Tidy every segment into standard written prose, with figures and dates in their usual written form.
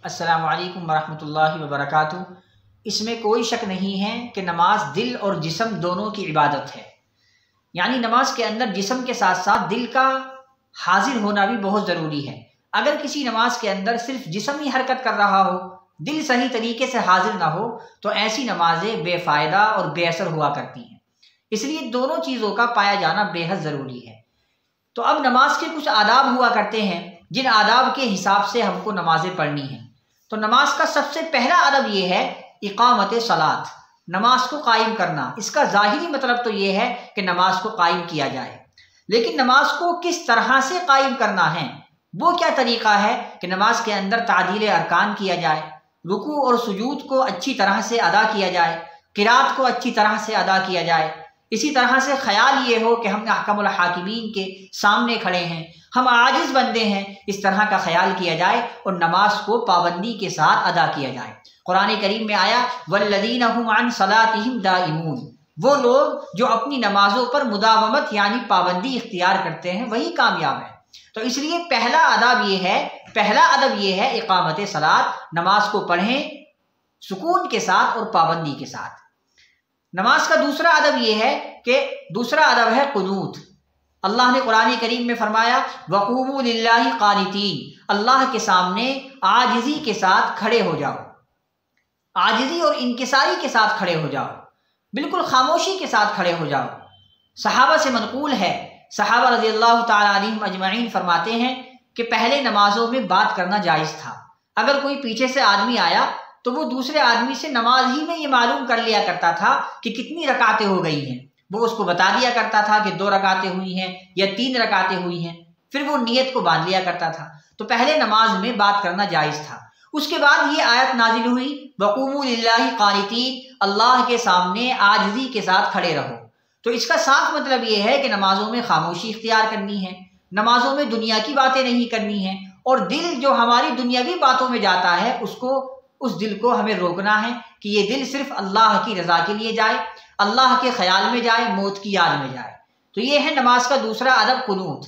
السلام علیکم ورحمۃ اللہ وبرکاتہ۔ اس میں کوئی شک نہیں ہے کہ نماز دل اور جسم دونوں کی عبادت ہے، یعنی نماز کے اندر جسم کے ساتھ ساتھ دل کا حاضر ہونا بھی بہت ضروری ہے۔ اگر کسی نماز کے اندر صرف جسم ہی حرکت کر رہا ہو، دل صحیح طریقے سے حاضر نہ ہو، تو ایسی نمازیں بے فائدہ اور بے اثر ہوا کرتی ہیں۔ اس لیے دونوں چیزوں کا پایا جانا بے حد ضروری ہے۔ تو اب نماز کے کچھ آداب ہوا کرتے ہیں جن آداب کے حساب سے ہم کو نمازیں پڑھنی ہیں۔ تو نماز کا سب سے پہلا ادب یہ ہے اقامت صلاۃ، نماز کو قائم کرنا۔ اس کا ظاہری مطلب تو یہ ہے کہ نماز کو قائم کیا جائے، لیکن نماز کو کس طرح سے قائم کرنا ہے، وہ کیا طریقہ ہے کہ نماز کے اندر تعدیل ارکان کیا جائے، رکوع اور سجود کو اچھی طرح سے ادا کیا جائے، قرات کو اچھی طرح سے ادا کیا جائے۔ اسی طرح سے خیال یہ ہو کہ ہم احکم الحاکمین کے سامنے کھڑے ہیں، ہم عاجز بندے ہیں، اس طرح کا خیال کیا جائے اور نماز کو پابندی کے ساتھ ادا کیا جائے۔ قرآن کریم میں آیا والذین هم عن صلاتهم دائمون، وہ لوگ جو اپنی نمازوں پر مداومت یعنی پابندی اختیار کرتے ہیں وہی کامیاب ہے۔ تو اس لیے پہلا ادب یہ ہے اقامت صلاۃ، نماز کو پڑھیں سکون کے ساتھ اور پابندی کے ساتھ۔ نماز کا دوسرا ادب یہ ہے کہ دوسرا ادب ہے قنوت۔ اللہ نے قرآن کریم میں فرمایا وقوموا للہ قانتین، اللہ کے سامنے عاجزی کے ساتھ کھڑے ہو جاؤ، عاجزی اور انکساری کے ساتھ کھڑے ہو جاؤ، بالکل خاموشی کے ساتھ کھڑے ہو جاؤ۔ صحابہ سے منقول ہے، صحابہ رضی اللہ تعالیٰ عنہم اجمعین فرماتے ہیں کہ پہلے نمازوں میں بات کرنا جائز تھا۔ اگر کوئی پیچھے سے آدمی آیا تو وہ دوسرے آدمی سے نماز ہی میں یہ معلوم کر لیا کرتا تھا کہ کتنی رکعتیں ہو گئی ہیں، وہ اس کو بتا دیا کرتا تھا کہ 2 رکعتیں ہوئی ہیں یا 3 رکعتیں ہوئی ہیں، پھر وہ نیت کو باندھ لیا کرتا تھا۔ تو پہلے نماز میں بات کرنا جائز تھا۔ اس کے بعد یہ آیت نازل ہوئی وقوموا للہ قانتین، اللہ کے سامنے عاجزی کے ساتھ کھڑے رہو۔ تو اس کا صاف مطلب یہ ہے کہ نمازوں میں خاموشی اختیار کرنی ہے، نمازوں میں دنیا کی باتیں نہیں کرنی ہیں، اور دل جو ہماری دنیاوی باتوں میں جاتا ہے اس دل کو ہمیں روکنا ہے کہ یہ دل صرف اللہ کی رضا کے لیے جائے، اللہ کے خیال میں جائے، موت کی یاد میں جائے۔ تو یہ ہے نماز کا دوسرا ادب قنوت۔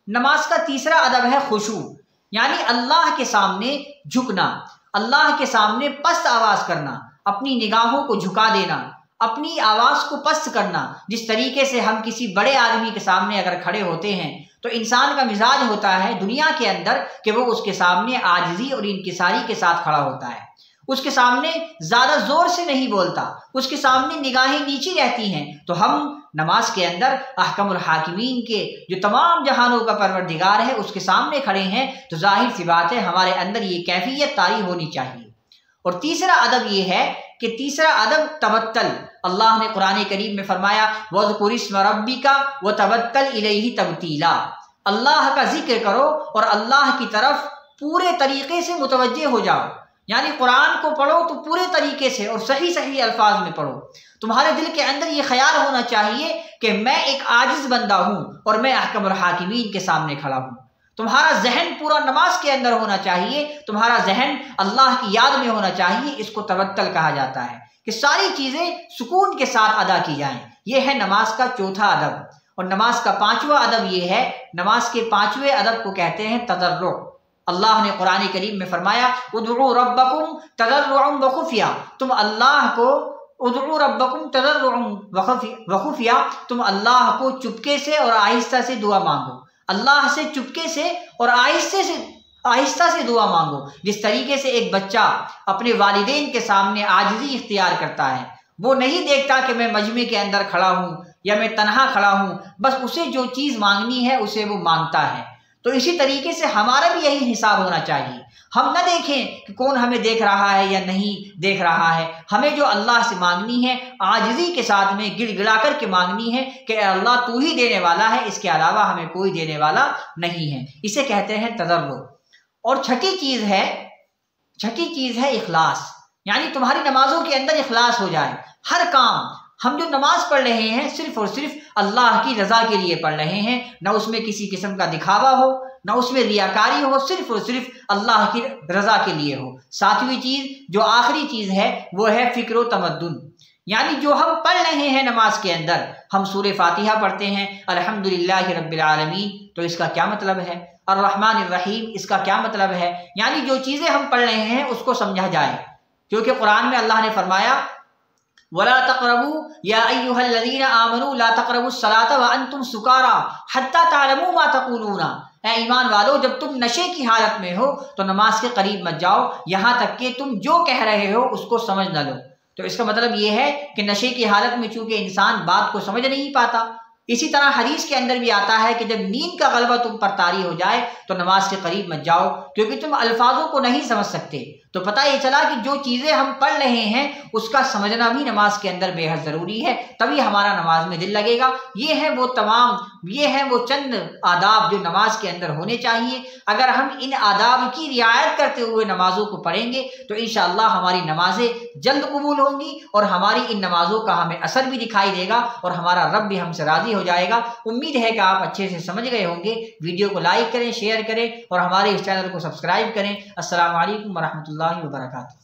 نماز کا تیسرا ادب ہے خشوع، یعنی اللہ کے سامنے جھکنا، اللہ کے سامنے پست آواز کرنا، اپنی نگاہوں کو جھکا دینا، اپنی آواز کو پست کرنا۔ جس طریقے سے ہم کسی بڑے آدمی کے سامنے اگر کھڑے ہوتے ہیں تو انسان کا مزاج ہوتا ہے دنیا کے اندر کہ وہ اس کے سامنے عاجزی اور انکساری کے ساتھ کھڑا ہوتا ہے، اس کے سامنے زیادہ زور سے نہیں بولتا، اس کے سامنے نگاہیں نیچی رہتی ہیں۔ تو ہم نماز کے اندر احکم الحاکمین کے جو تمام جہانوں کا پروردگار ہے اس کے سامنے کھڑے ہیں، تو ظاہر سی بات ہے ہمارے اندر یہ کیفیت طاری ہونی چاہیے۔ اور تیسرا ادب یہ ہے کہ تیسرا ادب تبتل۔ اللہ نے قرآن کریم میں فرمایا وَاذْكُرِ اسْمَ رَبِّكَ وَتَبَتَّلْ إِلَيْهِ تَبْتِيلًا، اللہ کا ذکر کرو اور اللہ کی طرف پورے طریقے سے متوجہ ہو جاؤ، یعنی قرآن کو پڑھو تو پورے طریقے سے اور صحیح الفاظ میں پڑھو۔ تمہارے دل کے اندر یہ خیال ہونا چاہیے کہ میں ایک عاجز بندہ ہوں اور میں احکم الحاکمین کے سامنے کھڑا ہوں۔ تمہارا ذہن پورا نماز کے اندر ہونا چاہیے، تمہارا ذہن اللہ کی یاد میں ہونا چاہیے۔ اس کو تبتل کہا جاتا ہے کہ ساری چیزیں سکون کے ساتھ ادا کی جائیں۔ یہ ہے نماز کا چوتھا ادب۔ اور نماز کا پانچواں ادب یہ ہے، نماز کے پانچویں ادب کو کہتے ہیں تضرع۔ اللہ نے قرآن کریم میں فرمایا ادعوا ربکم تضرعا وخفیا، تم اللہ کو ادعوا ربکم تضرعا وخفیا، تم اللہ کو چپکے سے اور آہستہ سے دعا مانگو، اللہ سے چپکے سے اور آہستہ سے دعا مانگو۔ جس طریقے سے ایک بچہ اپنے والدین کے سامنے عاجزی اختیار کرتا ہے، وہ نہیں دیکھتا کہ میں مجمع کے اندر کھڑا ہوں یا میں تنہا کھڑا ہوں، بس اسے جو چیز مانگنی ہے اسے وہ مانگتا ہے۔ تو اسی طریقے سے ہمارا بھی یہی حساب ہونا چاہیے۔ ہم نہ دیکھیں کہ کون ہمیں دیکھ رہا ہے یا نہیں دیکھ رہا ہے، ہمیں جو اللہ سے مانگنی ہے عاجزی کے ساتھ میں گڑ گڑا کر کے مانگنی ہے کہ اے اللہ تو ہی دینے والا ہے، اس کے علاوہ ہمیں کوئی دینے والا نہیں ہے۔ اسے کہتے ہیں تضرع۔ اور چھٹی چیز ہے اخلاص، یعنی تمہاری نمازوں کے اندر اخلاص ہو جائے۔ ہر کام ہم جو نماز پڑھ رہے ہیں صرف اور صرف اللہ کی رضا کے لیے پڑھ رہے ہیں، نہ اس میں کسی قسم کا دکھاوا ہو، نہ اس میں ریاکاری ہو، صرف اور صرف اللہ کی رضا کے لیے ہو۔ ساتویں چیز جو آخری چیز ہے وہ ہے فکر و تمدن، یعنی جو ہم پڑھ رہے ہیں نماز کے اندر، ہم سورہ فاتحہ پڑھتے ہیں الحمدللہ رب العالمین، تو اس کا کیا مطلب ہے؟ الرحمن الرحیم، اس کا کیا مطلب ہے؟ یعنی جو چیزیں ہم پڑھ رہے ہیں اس کو سمجھا جائے، کیونکہ قرآن میں اللہ نے فرمایا وَلَا تَقْرَبُوا يَا أَيُّهَا الَّذِينَ آمَنُوا لَا تَقْرَبُوا الصَّلَاةَ وَأَنْتُمْ سُكَارَىٰ حَتَّىٰ تَعْلَمُوا مَا تَقُولُونَ، اے ایمان والو جب تم نشے کی حالت میں ہو تو نماز کے قریب مت جاؤ یہاں تک کہ تم جو کہہ رہے ہو اس کو سمجھ نہ لو۔ تو اس کا مطلب یہ ہے کہ نشے کی حالت میں چونکہ انسان بات کو سمجھ نہیں پاتا۔ اسی طرح حدیث کے اندر بھی آتا ہے کہ جب نیند کا غلبہ تم پر طاری ہو جائے تو نماز کے قریب مت جاؤ، کیونکہ تم الفاظوں کو نہیں سمجھ سکتے۔ تو پتہ یہ چلا کہ جو چیزیں ہم پڑھ رہے ہیں اس کا سمجھنا بھی نماز کے اندر بے حد ضروری ہے، تبھی ہمارا نماز میں دل لگے گا۔ یہ ہیں وہ چند آداب جو نماز کے اندر ہونے چاہیے۔ اگر ہم ان آداب کی رعایت کرتے ہوئے نمازوں کو پڑھیں گے تو انشاءاللہ ہماری نمازیں جلد قبول ہوں گی، اور ہماری ان نمازوں کا ہمیں اثر بھی دکھائی دے گا، اور ہمارا رب بھی ہم سے راضی ہو جائے گا۔ امید ہے کہ آپ اچھے سے سمجھ گئے ہوں گے۔ ویڈیو کو لائک کریں، شیئر کریں، اور ہمارے اس چینل کو سبسکرائب کریں۔ السلام علیکم ورحمۃ اللہ وبرکاتہ۔